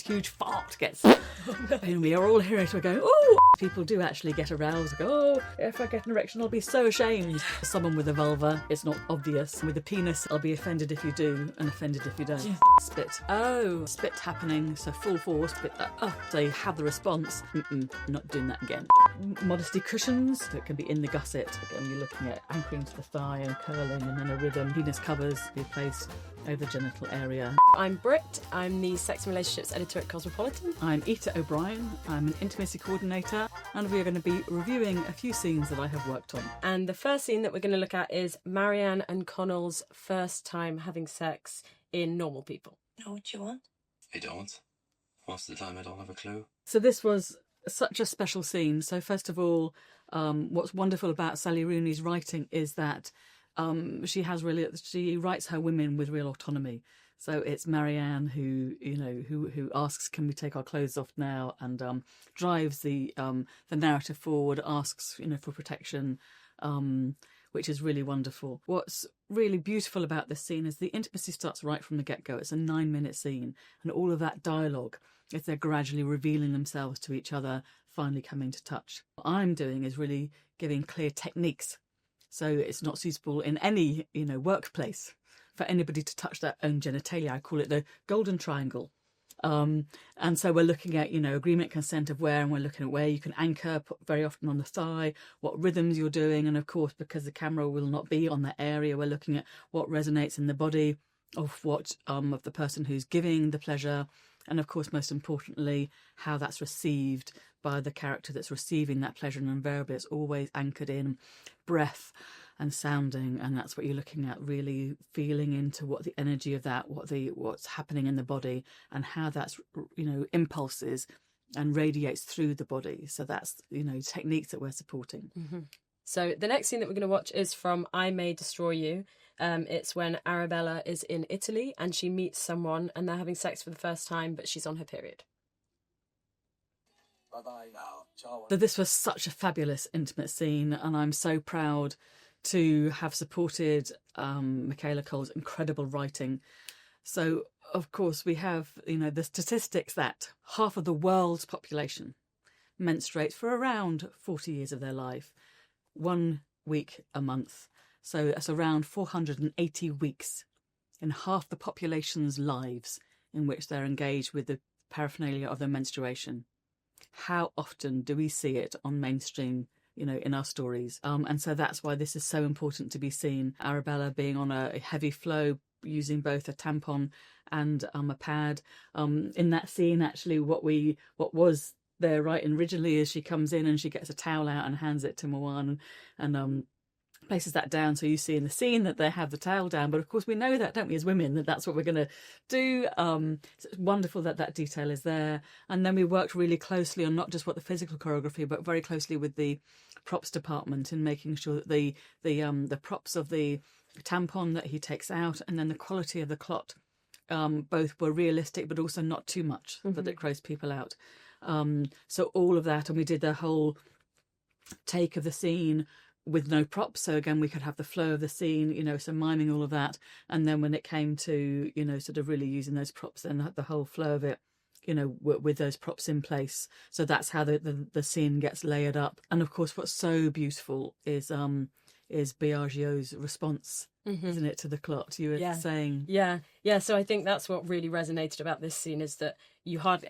huge fart gets, and we are all hearing it. We're going, oh! People do actually get aroused. Go, oh, if I get an erection, I'll be so ashamed. Someone with a vulva, it's not obvious. With a penis, I'll be offended if you do, and offended if you don't. Yeah. Spit. Oh, spit happening. So full force, spit. So you have the response. Not doing that again. Modesty cushions that can be in the gusset. Again, you're looking at anchoring to the thigh and curling, and then a rhythm. Penis covers be placed over the genital area. I'm Brit. I'm the Sex and Relationships editor at Cosmopolitan. I'm Ita O'Brien. I'm an intimacy coordinator, and we're going to be reviewing a few scenes that I have worked on. And the first scene that we're going to look at is Marianne and Connell's first time having sex in Normal People. Know what you want? I don't. Most of the time I don't have a clue. So this was such a special scene. So first of all, what's wonderful about Sally Rooney's writing is that she writes her women with real autonomy. So it's Marianne who asks, "Can we take our clothes off now?" and drives the narrative forward, asks for protection, which is really wonderful. What's really beautiful about this scene is the intimacy starts right from the get-go. It's a 9-minute scene, and all of that dialogue, as they're gradually revealing themselves to each other, finally coming to touch. What I'm doing is really giving clear techniques. So it's not suitable in any, workplace for anybody to touch their own genitalia. I call it the golden triangle. And so we're looking at, agreement, consent of where, and we're looking at where you can anchor, put very often on the thigh, what rhythms you're doing. And of course, because the camera will not be on that area, we're looking at what resonates in the body of of the person who's giving the pleasure. And of course, most importantly, how that's received by the character that's receiving that pleasure. And invariably, it's always anchored in breath and sounding. And that's what you're looking at, really feeling into what the energy of that, what's happening in the body, and how that's, impulses and radiates through the body. So that's, techniques that we're supporting. Mm-hmm. So the next scene that we're going to watch is from I May Destroy You. It's when Arabella is in Italy and she meets someone and they're having sex for the first time, but she's on her period. Bye-bye now. Ciao. So this was such a fabulous intimate scene, and I'm so proud to have supported Michaela Cole's incredible writing. So, of course, we have, the statistics that half of the world's population menstruates for around 40 years of their life, 1 week a month. So that's around 480 weeks in half the population's lives in which they're engaged with the paraphernalia of their menstruation. How often do we see it on mainstream, in our stories? And so that's why this is so important to be seen. Arabella being on a heavy flow, using both a tampon and a pad. In that scene, actually, what was there right originally is she comes in and she gets a towel out and hands it to Marianne and places that down. So you see in the scene that they have the towel down, but of course we know that, don't we, as women, that that's what we're going to do. So it's wonderful that detail is there. And then we worked really closely on not just what the physical choreography, but very closely with the props department in making sure that the props of the tampon that he takes out and then the quality of the clot both were realistic, but also not too much that it grossed people out. So all of that, and we did the whole take of the scene with no props. So again, we could have the flow of the scene, so miming all of that. And then when it came to, sort of really using those props, then the whole flow of it, with those props in place. So that's how the scene gets layered up. And of course, what's so beautiful is Biagio's response, isn't it, to the clot? You were saying. Yeah. So I think that's what really resonated about this scene is that you hardly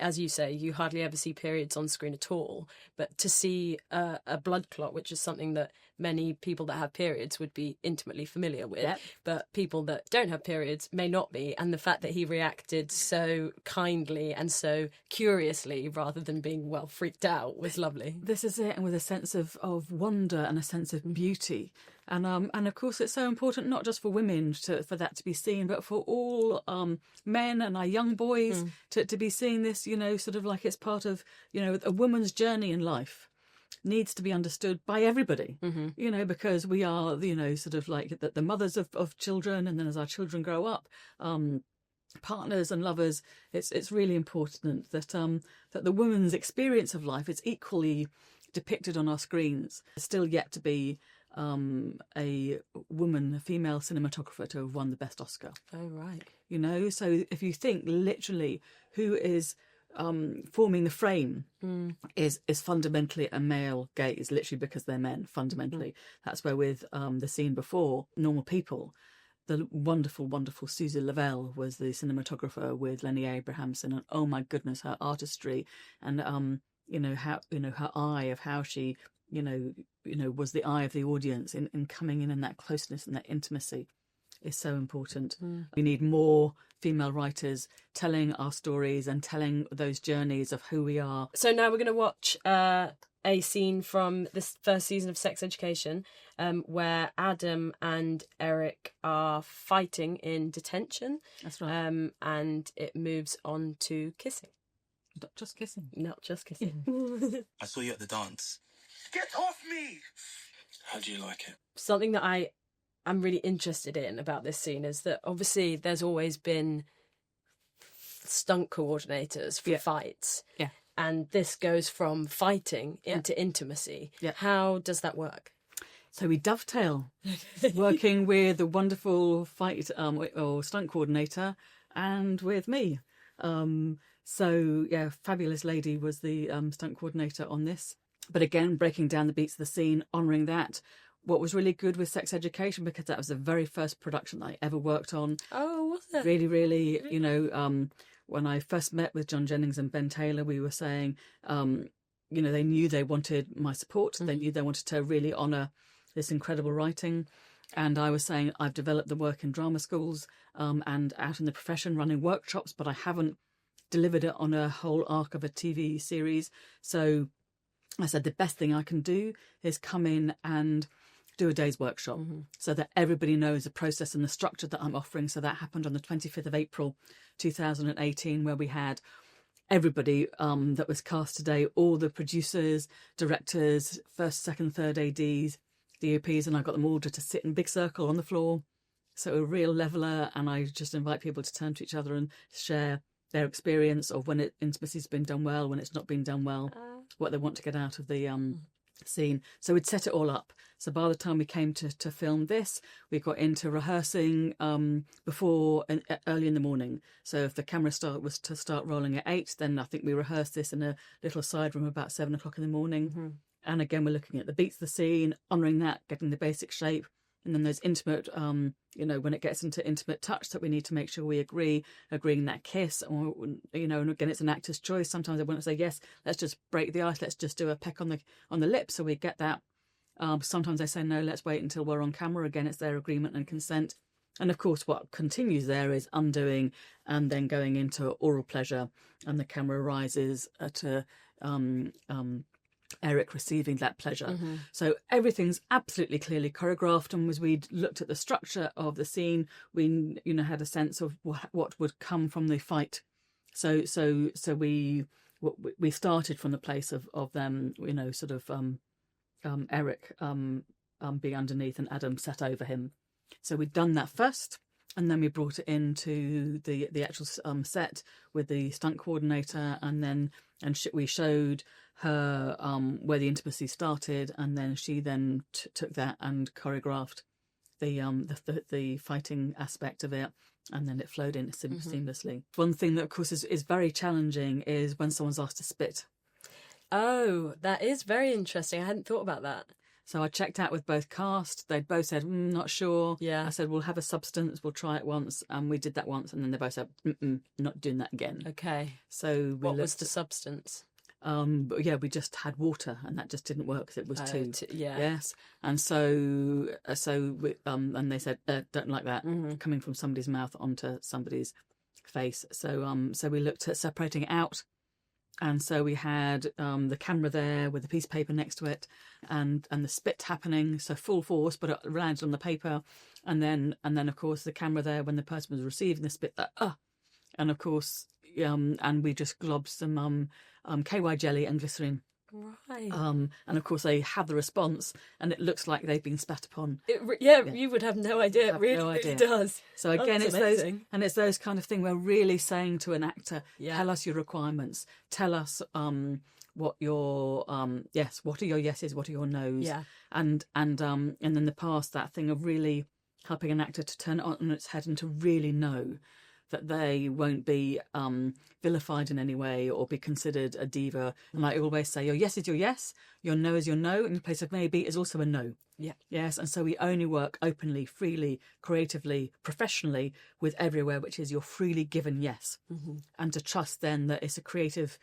ever see periods on screen at all. But to see a blood clot, which is something that many people that have periods would be intimately familiar with, but people that don't have periods may not be. And the fact that he reacted so kindly and so curiously rather than being, freaked out was lovely. This is it, and with a sense of wonder and a sense of beauty. And of course, it's so important not just for women for that to be seen, but for all men and our young boys to be seeing this, sort of like it's part of, a woman's journey in life needs to be understood by everybody, because we are, sort of like the mothers of children, and then as our children grow up, partners and lovers, it's really important that the woman's experience of life is equally depicted on our screens. There's still yet to be a female cinematographer to have won the best Oscar. Oh, right. So if you think literally who is forming the frame is fundamentally a male gaze, literally because they're men, fundamentally. That's where with the scene before, Normal People, the wonderful, wonderful Susie Lavelle was the cinematographer with Lenny Abrahamson, and oh my goodness, her artistry and her eye of how she was the eye of the audience in coming in that closeness and that intimacy is so important. We need more female writers telling our stories and telling those journeys of who we are. So now we're going to watch a scene from this first season of Sex Education where Adam and Eric are fighting in detention. That's right. And it moves on to kissing. Not just kissing. Not just kissing. I saw you at the dance. Get off me! How do you like it? Something that I'm really interested in about this scene is that obviously there's always been stunt coordinators for fights. Yeah. And this goes from fighting into intimacy. Yeah. How does that work? So we dovetail, working with the wonderful fight or stunt coordinator and with me. Fabulous lady was the stunt coordinator on this. But again, breaking down the beats of the scene, honouring that. What was really good with Sex Education, because that was the very first production I ever worked on. Oh, was it? Really, really, when I first met with John Jennings and Ben Taylor, we were saying, they knew they wanted my support. They knew they wanted to really honour this incredible writing. And I was saying, I've developed the work in drama schools and out in the profession running workshops, but I haven't delivered it on a whole arc of a TV series. So I said, the best thing I can do is come in and do a day's workshop so that everybody knows the process and the structure that I'm offering. So that happened on the 25th of April 2018, where we had everybody that was cast today, all the producers, directors, first, second, third ADs, DOPs, and I got them all to sit in big circle on the floor. So a real leveler, and I just invite people to turn to each other and share their experience of when intimacy's been done well, when it's not been done well, what they want to get out of the scene. So we'd set it all up. So by the time we came to film this, we got into rehearsing before early in the morning. So if the camera was to start rolling at 8, then I think we rehearsed this in a little side room about 7 o'clock in the morning. And again, we're looking at the beats of the scene, honouring that, getting the basic shape. And then there's intimate, when it gets into intimate touch that we need to make sure we agreeing that kiss. Or, and again, it's an actor's choice. Sometimes I want to say, yes, let's just break the ice. Let's just do a peck on the lips so we get that. Sometimes they say, no, let's wait until we're on camera. Again, it's their agreement and consent. And of course, what continues there is undoing and then going into oral pleasure. And the camera rises to Eric receiving that pleasure. So everything's absolutely clearly choreographed, and as we looked at the structure of the scene, we had a sense of what would come from the fight. So we started from the place of them, Eric being underneath and Adam sat over him. So we'd done that first, and then we brought it into the actual set with the stunt coordinator, and we showed her where the intimacy started, and then she took that and choreographed the fighting aspect of it, and then it flowed in seamlessly. One thing that of course is very challenging is when someone's asked to spit. Oh, that is very interesting. I hadn't thought about that. So I checked out with both cast. They'd both said, not sure. Yeah. I said, we'll have a substance. We'll try it once. And we did that once. And then they both said, not doing that again. Okay. So what was the substance? But yeah, we just had water, and that just didn't work because it was too. Yeah. Yes. And so we, and they said, don't like that coming from somebody's mouth onto somebody's face. So we looked at separating it out. And so we had the camera there with the piece of paper next to it, and the spit happening, so full force, but it landed on the paper, and then of course the camera there when the person was receiving the spit, and of course, and we just globbed some KY jelly and glycerine. Right. And of course they have the response, and it looks like they've been spat upon. You would have no idea. It really does. So again, it's amazing. those kind of thing. We're really saying to an actor, tell us your requirements. Tell us what your what are your yeses, what are your nos. Yeah. And in the past, that thing of really helping an actor to turn it on its head and to really know that they won't be vilified in any way or be considered a diva. And I always say, your yes is your yes, your no is your no, and the place of maybe is also a no. Yeah. Yes, and so we only work openly, freely, creatively, professionally with everywhere, which is your freely given yes. And to trust then that it's a creative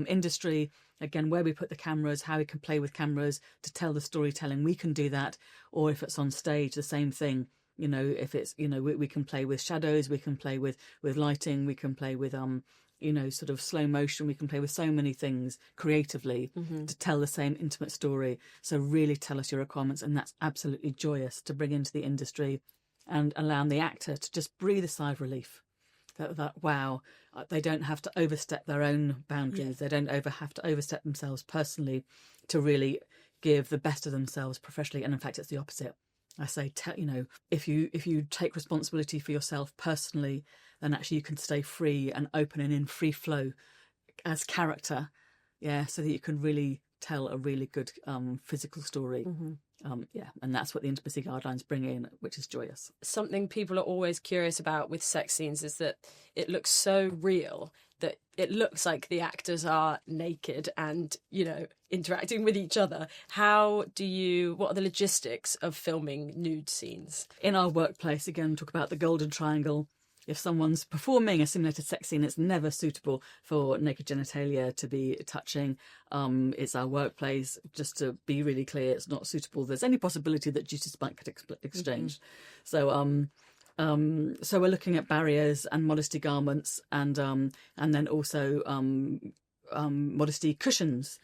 industry, again, where we put the cameras, how we can play with cameras to tell the storytelling, we can do that. Or if it's on stage, the same thing. You know, if it's, you know, we can play with shadows, we can play with lighting, we can play with you know, sort of slow motion. We can play with so many things creatively to tell the same intimate story. So really tell us your requirements, and that's absolutely joyous to bring into the industry and allowing the actor to just breathe a sigh of relief. That wow, they don't have to overstep their own boundaries. They don't have to overstep themselves personally to really give the best of themselves professionally. And in fact, it's the opposite. I say, you know, if you take responsibility for yourself personally, then actually you can stay free and open and in free flow as character, so that you can really tell a really good physical story. And that's what the intimacy guidelines bring in, which is joyous. Something people are always curious about with sex scenes is that it looks so real that it looks like the actors are naked and, you know, interacting with each other. What are the logistics of filming nude scenes? In our workplace, again, talk about the golden triangle. If someone's performing a simulated sex scene, it's never suitable for naked genitalia to be touching. It's our workplace. Just to be really clear, it's not suitable. There's any possibility that juicy might get exchanged. So we're looking at barriers and modesty garments, and then also modesty cushions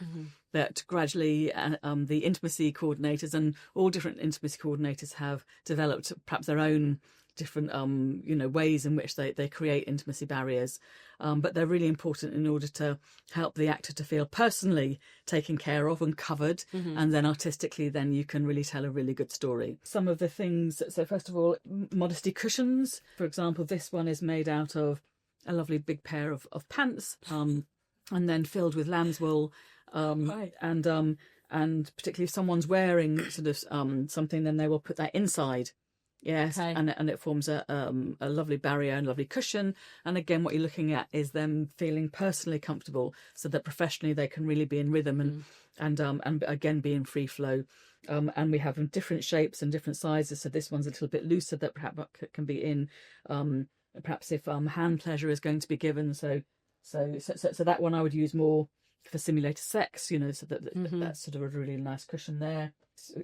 that gradually the intimacy coordinators and all different intimacy coordinators have developed perhaps their own different ways in which they create intimacy barriers, but they're really important in order to help the actor to feel personally taken care of and covered, and then artistically then you can really tell a really good story. Some of the things, so first of all, modesty cushions, for example, this one is made out of a lovely big pair of pants, and then filled with lambswool, and particularly if someone's wearing sort of something, then they will put that inside. Yes, okay. and it forms a lovely barrier and lovely cushion. And again, what you're looking at is them feeling personally comfortable, so that professionally they can really be in rhythm and again be in free flow. And we have them different shapes and different sizes. So this one's a little bit looser, that perhaps can be in perhaps if hand pleasure is going to be given. So that one I would use more for simulated sex. You know, so that's sort of a really nice cushion there.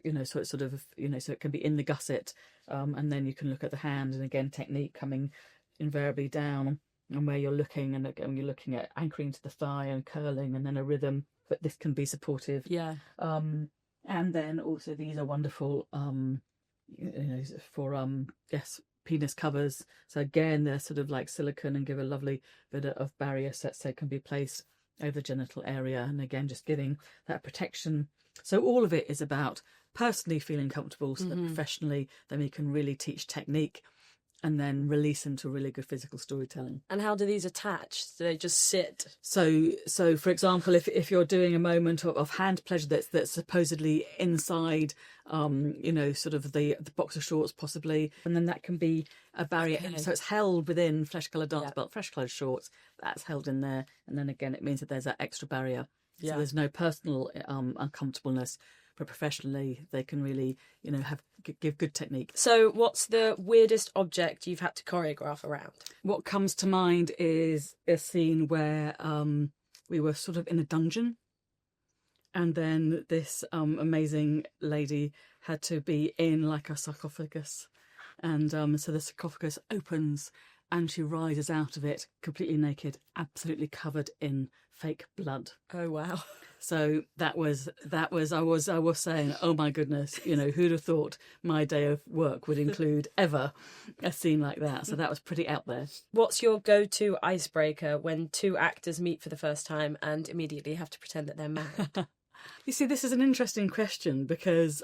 You know, so it's sort of, you know, so it can be in the gusset, and then you can look at the hand, and again technique coming invariably down and where you're looking, and again you're looking at anchoring to the thigh and curling, and then a rhythm, but this can be supportive. And then also these are wonderful for penis covers. So again they're sort of like silicone and give a lovely bit of barrier set, so it can be placed over the genital area, and again just giving that protection. So all of it is about personally feeling comfortable, so that professionally then we can really teach technique and then release into really good physical storytelling. And how do these attach? Do they just sit? So for example, if you're doing a moment of hand pleasure that's supposedly inside, sort of the boxer shorts possibly, and then that can be a barrier. Okay. So it's held within flesh-coloured dance belt, fresh-coloured shorts, that's held in there. And then again, it means that there's that extra barrier. So there's no personal uncomfortableness, but professionally they can really, give good technique. So what's the weirdest object you've had to choreograph around? What comes to mind is a scene where we were sort of in a dungeon, and then this amazing lady had to be in like a sarcophagus, and so the sarcophagus opens and she rises out of it completely naked, absolutely covered in fake blood. Oh wow. So that was I was saying, oh my goodness, who'd have thought my day of work would include ever a scene like that. So that was pretty out there. What's your go-to icebreaker when two actors meet for the first time and immediately have to pretend that they're married? You see, this is an interesting question, because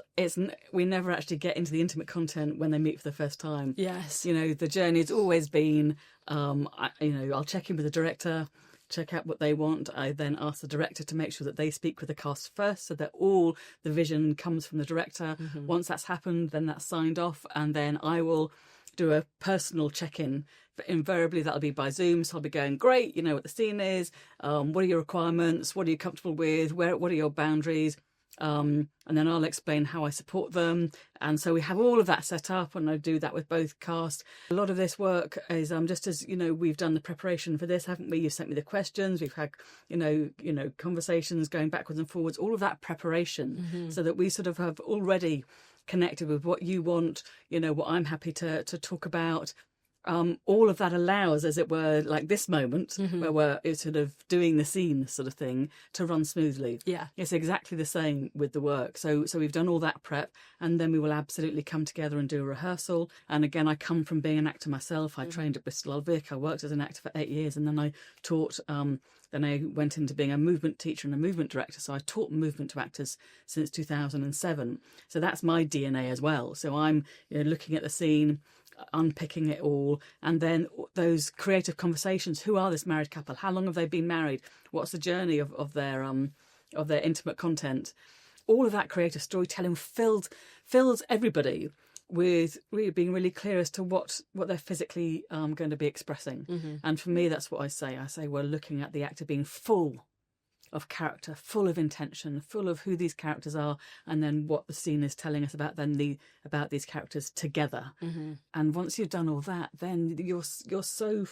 we never actually get into the intimate content when they meet for the first time. Yes. The journey's always been, I'll check in with the director, check out what they want. I then ask the director to make sure that they speak with the cast first, so that all the vision comes from the director. Once that's happened, then that's signed off, and then I will do a personal check-in. But invariably that'll be by Zoom, so I'll be going, great, you know what the scene is, what are your requirements, what are you comfortable with, what are your boundaries, and then I'll explain how I support them. And so we have all of that set up, and I do that with both cast. A lot of this work is just as, you know, we've done the preparation for this, haven't we? You've sent me the questions, we've had, you know, conversations going backwards and forwards, all of that preparation, so that we sort of have already connected with what you want, you know, what I'm happy to talk about. All of that allows, as it were, like this moment where we're sort of doing the scene sort of thing to run smoothly. Yeah. It's exactly the same with the work. So we've done all that prep, and then we will absolutely come together and do a rehearsal. And again, I come from being an actor myself. I trained at Bristol Old Vic. I worked as an actor for 8 years, and then I taught. Then I went into being a movement teacher and a movement director. So I taught movement to actors since 2007. So that's my DNA as well. So I'm, you know, looking at the scene, unpicking it all, and then those creative conversations. Who are this married couple? How long have they been married? What's the journey of their intimate content? All of that creative storytelling fills everybody with really being really clear as to what they're physically going to be expressing. And for me, that's what I say. I say we're looking at the actor being full of character, full of intention, full of who these characters are, and then what the scene is telling us about about these characters together. And once you've done all that, then you're so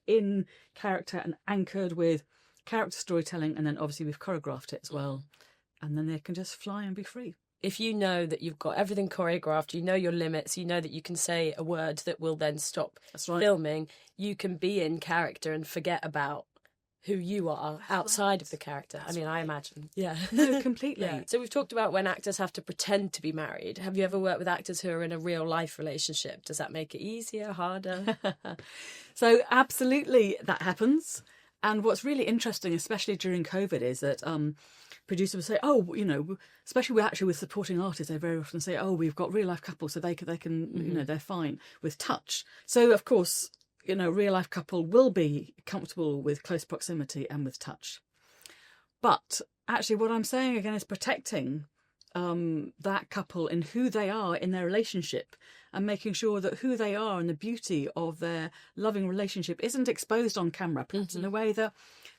in character and anchored with character storytelling, and then obviously we've choreographed it as well, and then they can just fly and be free. If you know that you've got everything choreographed, you know your limits, you know that you can say a word that will then stop filming, you can be in character and forget about who you are outside of the character. I mean, I imagine. Yeah. No, completely. Yeah. So we've talked about when actors have to pretend to be married. Have you ever worked with actors who are in a real life relationship? Does that make it easier, harder? So absolutely that happens. And what's really interesting, especially during COVID, is that producers will say, oh, you know, especially with supporting artists, they very often say, oh, we've got real life couples, so they can you know, they're fine with touch. So of course, you know, real life couple will be comfortable with close proximity and with touch. But actually what I'm saying again is protecting that couple in who they are in their relationship, and making sure that who they are and the beauty of their loving relationship isn't exposed on camera, perhaps in a way that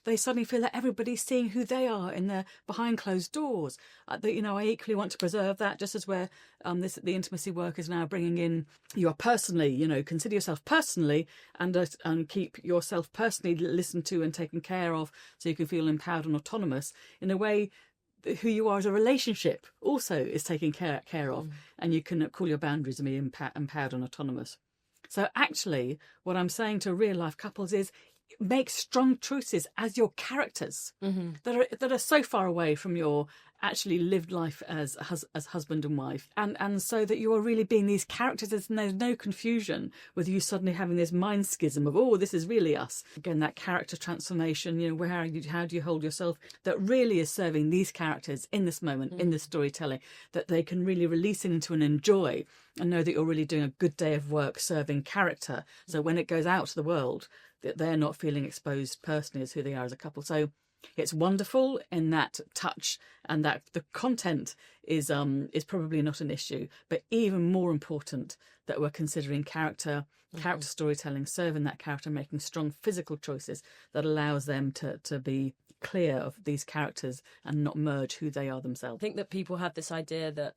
they suddenly feel that everybody's seeing who they are in their behind closed doors. That, you know, I equally want to preserve that, just as where the intimacy work is now bringing in, you are personally, you know, consider yourself personally, and keep yourself personally listened to and taken care of, so you can feel empowered and autonomous in a way. Who you are as a relationship also is taken care of, and you can call your boundaries and be empowered and autonomous. So actually what I'm saying to real life couples is make strong choices as your characters that are so far away from your actually lived life as husband and wife, and so that you are really being these characters, and there's no confusion with you suddenly having this mind schism of, oh, this is really us. Again, that character transformation, you know, how do you hold yourself, that really is serving these characters in this moment, in this storytelling, that they can really release into and enjoy, and know that you're really doing a good day of work serving character, so when it goes out to the world, that they're not feeling exposed personally as who they are as a couple. So it's wonderful in that touch, and that the content is probably not an issue, but even more important that we're considering character storytelling, serving that character, making strong physical choices that allows them to be clear of these characters and not merge who they are themselves. I think that people have this idea that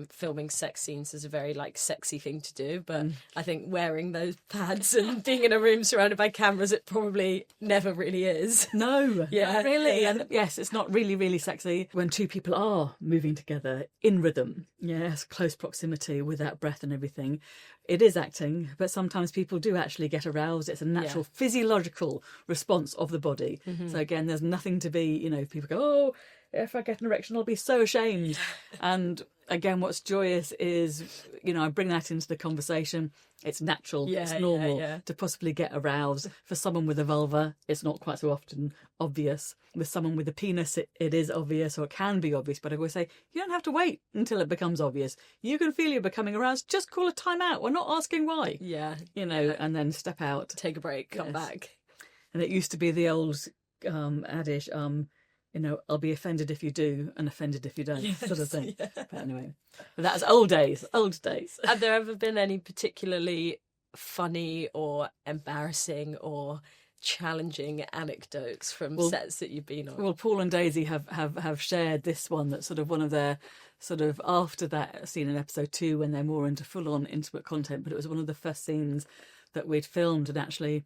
filming sex scenes is a very sexy thing to do, but I think wearing those pads and being in a room surrounded by cameras, it probably never really is. No, yeah, not really. And yes, it's not really, really sexy when two people are moving together in rhythm. Yes, close proximity with that breath and everything. It is acting, but sometimes people do actually get aroused. It's a natural physiological response of the body. So again, there's nothing to be, you know, people go, oh, if I get an erection, I'll be so ashamed. And again, what's joyous is, you know, I bring that into the conversation. It's natural, it's normal to possibly get aroused. For someone with a vulva, it's not quite so often obvious. With someone with a penis, it is obvious, or it can be obvious. But I always say, you don't have to wait until it becomes obvious. You can feel you're becoming aroused. Just call a time out. We're not asking why. Yeah. You know, and then step out. Take a break, come back. And it used to be the old adage, you know, I'll be offended if you do and offended if you don't, sort of thing. Yeah. But anyway, but that was old days. Have there ever been any particularly funny or embarrassing or challenging anecdotes from sets that you've been on? Well, Paul and Daisy have shared this one, that's sort of one of their sort of after that scene in episode 2 when they're more into full-on intimate content, but it was one of the first scenes that we'd filmed, and actually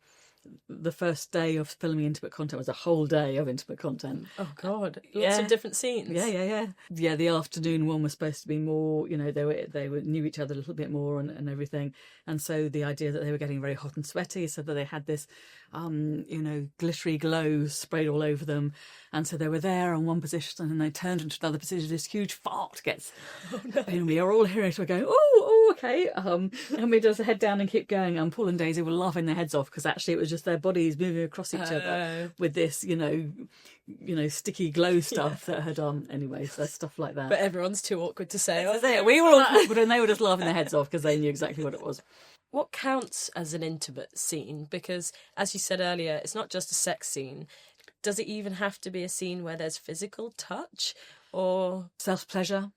the first day of filming intimate content was a whole day of intimate content. Oh God, lots of different scenes. Yeah. The afternoon one was supposed to be more, you know, they knew each other a little bit more and everything, and so the idea that they were getting very hot and sweaty, so that they had this, you know, glittery glow sprayed all over them, and so they were there on one position and they turned into another position. This huge fart gets, and we are all hearing it. We're going, oh, okay, and we just head down and keep going. And Paul and Daisy were laughing their heads off because actually it was just their bodies moving across each other with this, you know, sticky glow stuff that had anyway, so stuff like that. But everyone's too awkward to say. We were all awkward, and they were just laughing their heads off because they knew exactly what it was. What counts as an intimate scene? Because, as you said earlier, it's not just a sex scene. Does it even have to be a scene where there's physical touch? Or self-pleasure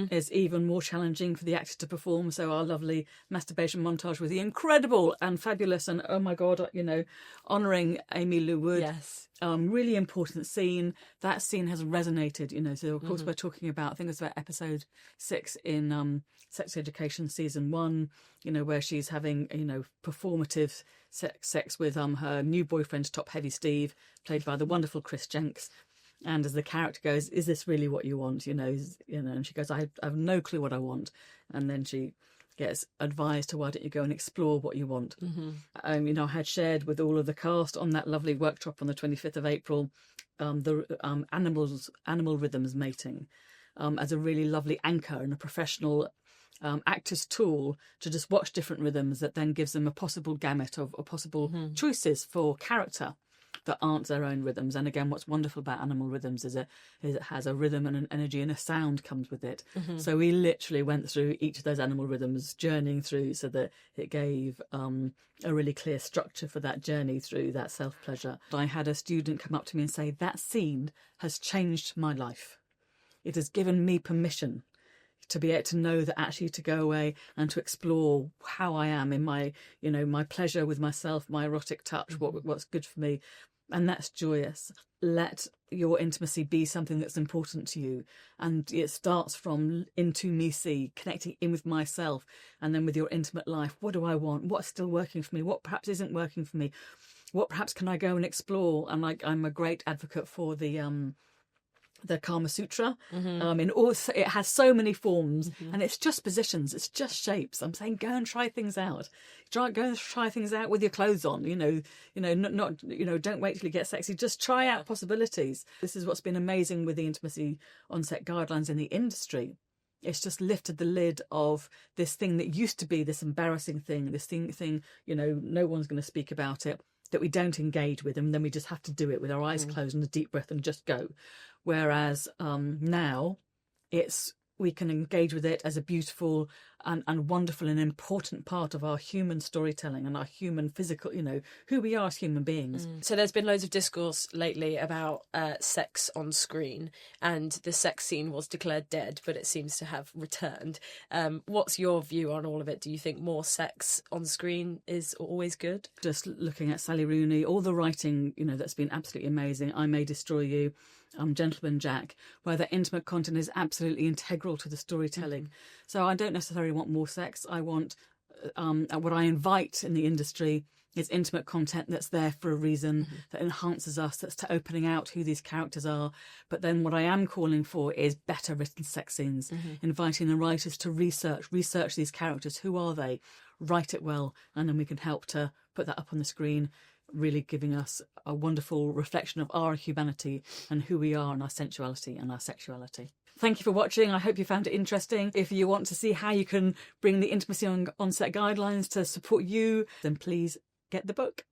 is even more challenging for the actor to perform. So our lovely masturbation montage was incredible and fabulous, and oh my God, you know, honouring Amy Lou Wood. Yes. Really important scene. That scene has resonated, you know. So of course we're talking about, I think it's about episode 6 in Sex Education season 1, you know, where she's having, you know, performative sex with her new boyfriend, Top Heavy Steve, played by the wonderful Chris Jenks. And as the character goes, is this really what you want? You know, and she goes, I have no clue what I want. And then she gets advised to, why don't you go and explore what you want? You know, I had shared with all of the cast on that lovely workshop on the 25th of April, the animal rhythms mating as a really lovely anchor and a professional actor's tool to just watch different rhythms that then gives them a possible gamut of possible choices for character that aren't their own rhythms. And again, what's wonderful about animal rhythms is it has a rhythm and an energy, and a sound comes with it. So we literally went through each of those animal rhythms, journeying through, so that it gave a really clear structure for that journey through that self-pleasure. I had a student come up to me and say, that scene has changed my life. It has given me permission to be able to know that actually to go away and to explore how I am in my, you know, my pleasure with myself, my erotic touch, what's good for me. And that's joyous. Let your intimacy be something that's important to you. And it starts from intimacy, connecting in with myself, and then with your intimate life. What do I want? What's still working for me? What perhaps isn't working for me? What perhaps can I go and explore? And I'm a great advocate for the Kama Sutra. It has so many forms, and it's just positions, it's just shapes. I'm saying, go and try things out. Go and try things out with your clothes on. Not don't wait till you get sexy. Just try out possibilities. This is what's been amazing with the intimacy on set guidelines in the industry. It's just lifted the lid of this thing that used to be this embarrassing thing, this thing, you know, no one's going to speak about it, that we don't engage with, and then we just have to do it with our eyes closed and a deep breath and just go. Whereas now we can engage with it as a beautiful and wonderful and important part of our human storytelling and our human physical, you know, who we are as human beings. So there's been loads of discourse lately about sex on screen, and the sex scene was declared dead, but it seems to have returned. What's your view on all of it? Do you think more sex on screen is always good? Just looking at Sally Rooney, all the writing, you know, that's been absolutely amazing. I May Destroy You, Gentleman Jack, where the intimate content is absolutely integral to the storytelling. So I don't necessarily want more sex. I want what I invite in the industry is intimate content that's there for a reason, that enhances us, that's to opening out who these characters are. But then what I am calling for is better written sex scenes, inviting the writers to research these characters. Who are they? Write it well, and then we can help to put that up on the screen, really giving us a wonderful reflection of our humanity and who we are and our sensuality and our sexuality. Thank you for watching. I hope you found it interesting. If you want to see how you can bring the intimacy on set guidelines to support you, then please get the book.